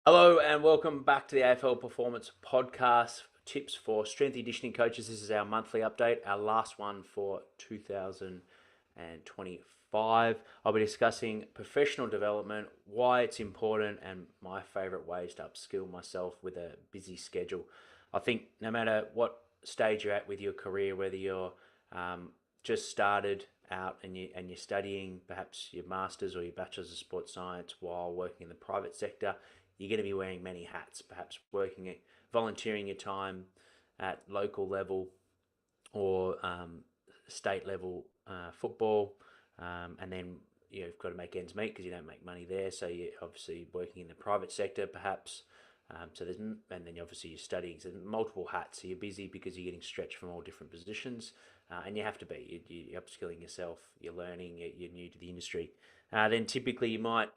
Hello and welcome back to the AFL Performance Podcast. Tips for strength and conditioning coaches. This is our monthly update, our last one for 2025. I'll be discussing professional development, why it's important, and my favorite ways to upskill myself with a busy schedule. I think no matter what stage you're at with your career, whether you're just started out and you're studying perhaps your masters or your bachelor's of sports science while working in the private sector, you're going to be wearing many hats, perhaps volunteering your time at local level or state level football, and then you've got to make ends meet because you don't make money there. So you're obviously working in the private sector, perhaps. And then obviously you're studying. So there's multiple hats. So you're busy because you're getting stretched from all different positions, and you have to be. You're upskilling yourself. You're learning. You're new to the industry. Then typically you might,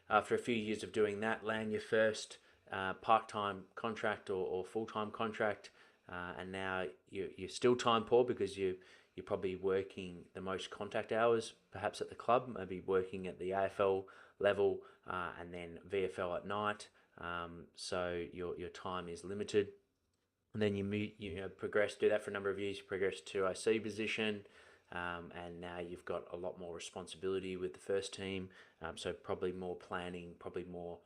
after a few years of doing that, land your first part-time contract or full-time contract, and now you're still time poor because you're probably working the most contact hours, perhaps at the club, maybe working at the AFL level, and then VFL at night. So your time is limited. And then progress, do that for a number of years. You progress to IC position, and now you've got a lot more responsibility with the first team. So probably more planning, probably more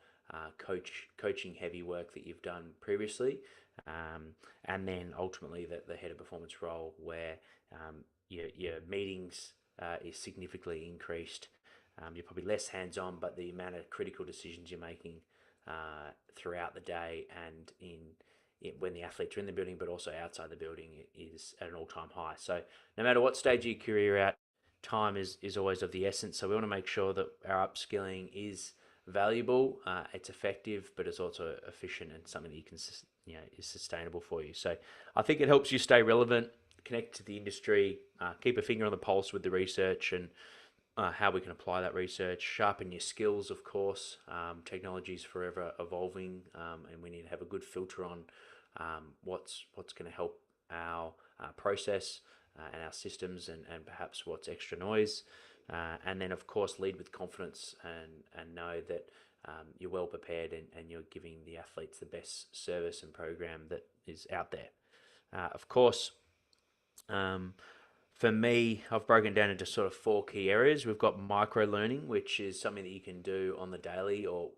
coaching heavy work that you've done previously, and then ultimately the head of performance role where your meetings is significantly increased. You're probably less hands on, but the amount of critical decisions you're making throughout the day and when the athletes are in the building, but also outside the building, is at an all-time high. So no matter what stage of your career you're at, time is always of the essence. So we want to make sure that our upskilling is valuable, it's effective, but it's also efficient and something that you can, is sustainable for you. So I think it helps you stay relevant, connect to the industry, keep a finger on the pulse with the research and how we can apply that research, sharpen your skills, of course. Technology is forever evolving, and we need to have a good filter on what's going to help our process and our systems, and perhaps what's extra noise. And then, of course, lead with confidence and know that you're well prepared and you're giving the athletes the best service and program that is out there. Of course, um, for me, I've broken down into sort of four key areas. We've got micro learning, which is something that you can do on the daily or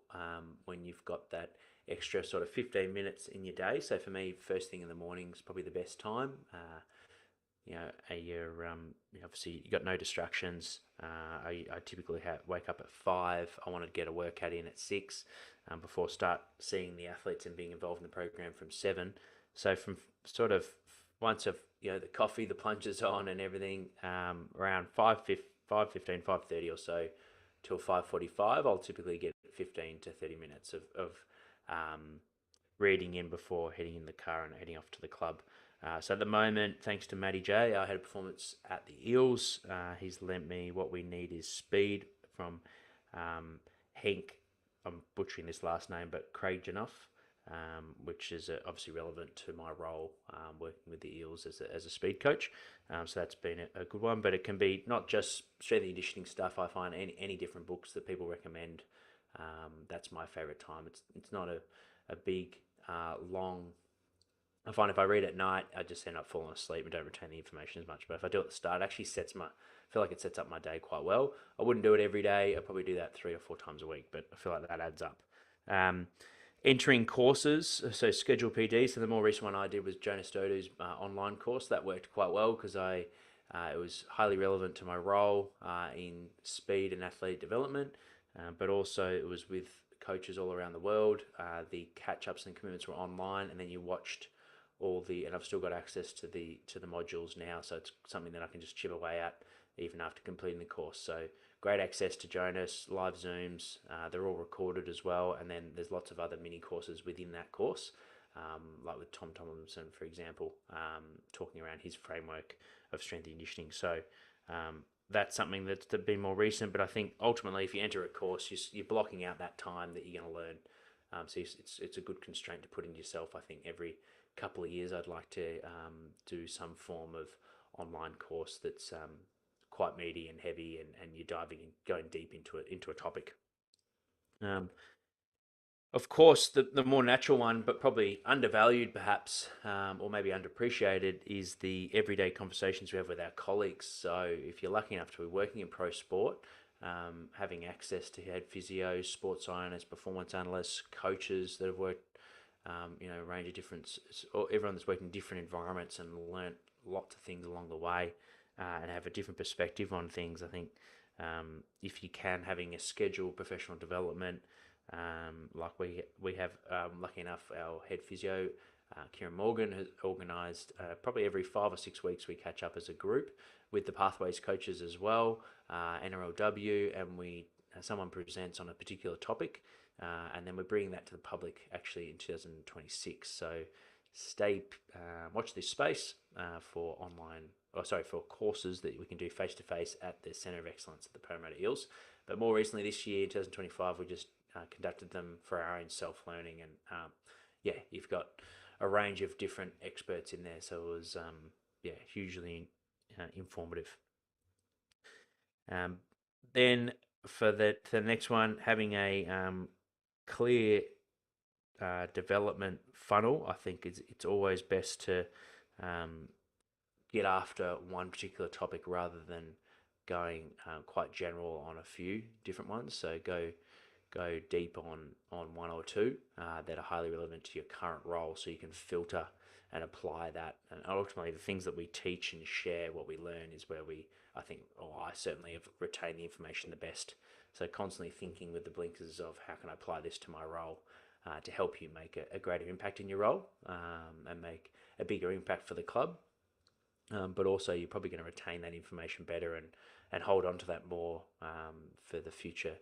when you've got that extra sort of 15 minutes in your day. So for me, first thing in the morning is probably the best time. Obviously you got no distractions. I typically wake up at 5. I want to get a workout in at 6 before start seeing the athletes and being involved in the program from 7. So from sort of once I've the coffee, the plunges on and everything, around 5:30 or so till 5:45, I'll typically get 15 to 30 minutes of reading in before heading in the car and heading off to the club. So at the moment, thanks to Matty J, our head of performance at the Eels, he's lent me what we need is speed from Henk. I'm butchering this last name, but Craig Janoff, which is obviously relevant to my role working with the Eels as a speed coach. So that's been a good one, but it can be not just strength and conditioning stuff. I find any different books that people recommend. That's my favorite time. It's not a big long. I find if I read at night, I just end up falling asleep and don't retain the information as much. But if I do it at the start, it actually I feel like it sets up my day quite well. I wouldn't do it every day. I'd probably do that 3 or 4 times a week, but I feel like that adds up. Um, Entering courses, so schedule PD. So the more recent one I did was Jonas Dodu's online course. That worked quite well because it was highly relevant to my role in speed and athlete development, but also it was with coaches all around the world. The catch ups and commitments were online, and then you watched and I've still got access to the modules now, so it's something that I can just chip away at even after completing the course. So great access to Jonas, live Zooms. They're all recorded as well, and then there's lots of other mini courses within that course, like with Tom Tomlinson, for example, talking around his framework of strength and conditioning. So that's something that's been more recent, but I think ultimately, if you enter a course, you're blocking out that time that you're going to learn. So it's a good constraint to put in yourself. I think every couple of years, I'd like to do some form of online course that's quite meaty and heavy, and you're diving and going deep into a topic. Um, Of course, the more natural one, but probably undervalued perhaps, or maybe underappreciated, is the everyday conversations we have with our colleagues. So if you're lucky enough to be working in pro sport, having access to head physios, sports scientists, performance analysts, coaches that have worked, a range of different, or everyone that's worked in different environments and learnt lots of things along the way, and have a different perspective on things. I think if you can, having a scheduled professional development, like we have, lucky enough, our head physio, Kieran Morgan, has organised probably every 5 or 6 weeks we catch up as a group with the pathways coaches as well, NRLW, and someone presents on a particular topic, and then we're bringing that to the public actually in 2026. So watch this space for for courses that we can do face to face at the Centre of Excellence at the Parramatta Eels. But more recently this year, in 2025, we just conducted them for our own self learning, and you've got a range of different experts in there, so it was hugely informative. Then for the next one, having a clear development funnel, I think it's always best to get after one particular topic rather than going quite general on a few different ones. So go deep on one or two that are highly relevant to your current role, so you can filter and apply that. And ultimately, the things that we teach and share, what we learn, is where I certainly have retained the information the best. So constantly thinking with the blinkers of how can I apply this to my role to help you make a greater impact in your role, and make a bigger impact for the club. But also you're probably going to retain that information better and hold on to that more for the future,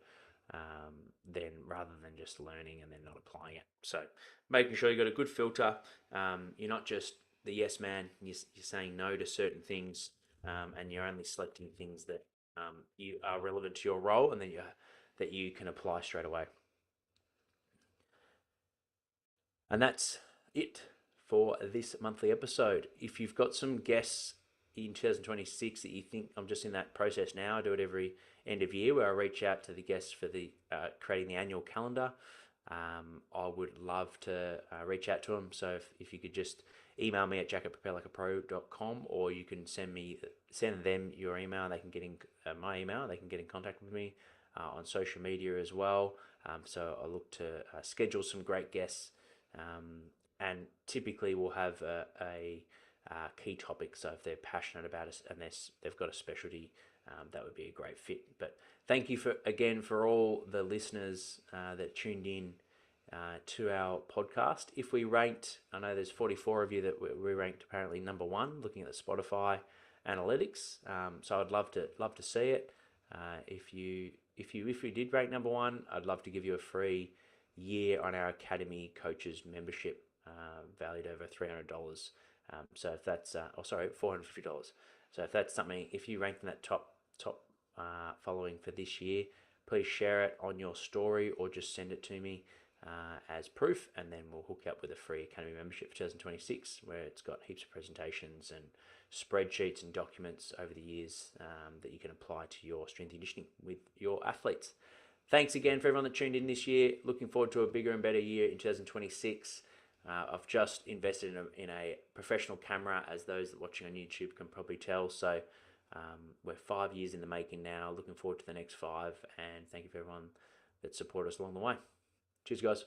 then rather than just learning and then not applying it. So making sure you've got a good filter. You're not just the yes man. You're saying no to certain things, and you're only selecting things that you are relevant to your role and that you can apply straight away. And that's it for this monthly episode. If you've got some guests in 2026 that you think, I'm just in that process now, I do it every end of year where I reach out to the guests for the creating the annual calendar. I would love to reach out to them. So if you could just email me at jack@preparelikeapro.com, or you can send them your email. They can get in my email. They can get in contact with me on social media as well. So I look to schedule some great guests. And typically we'll have a key topic. So if they're passionate about it and they've got a specialty, that would be a great fit. But thank you for all the listeners that tuned in to our podcast. If we ranked, I know there's 44 of you that we ranked apparently number one, looking at the Spotify analytics. So I'd love to see it. If you did rank number one, I'd love to give you a free year on our Academy Coaches membership, valued over $300. So if that's $450. So if that's something, if you rank in that top following for this year, please share it on your story or just send it to me as proof, and then we'll hook you up with a free Academy membership for 2026, where it's got heaps of presentations and spreadsheets and documents over the years that you can apply to your strength and conditioning with your athletes. Thanks again for everyone that tuned in this year. Looking forward to a bigger and better year in 2026. I've just invested in a professional camera, as those watching on YouTube can probably tell. So we're 5 years in the making now. Looking forward to the next 5. And thank you for everyone that supported us along the way. Cheers, guys.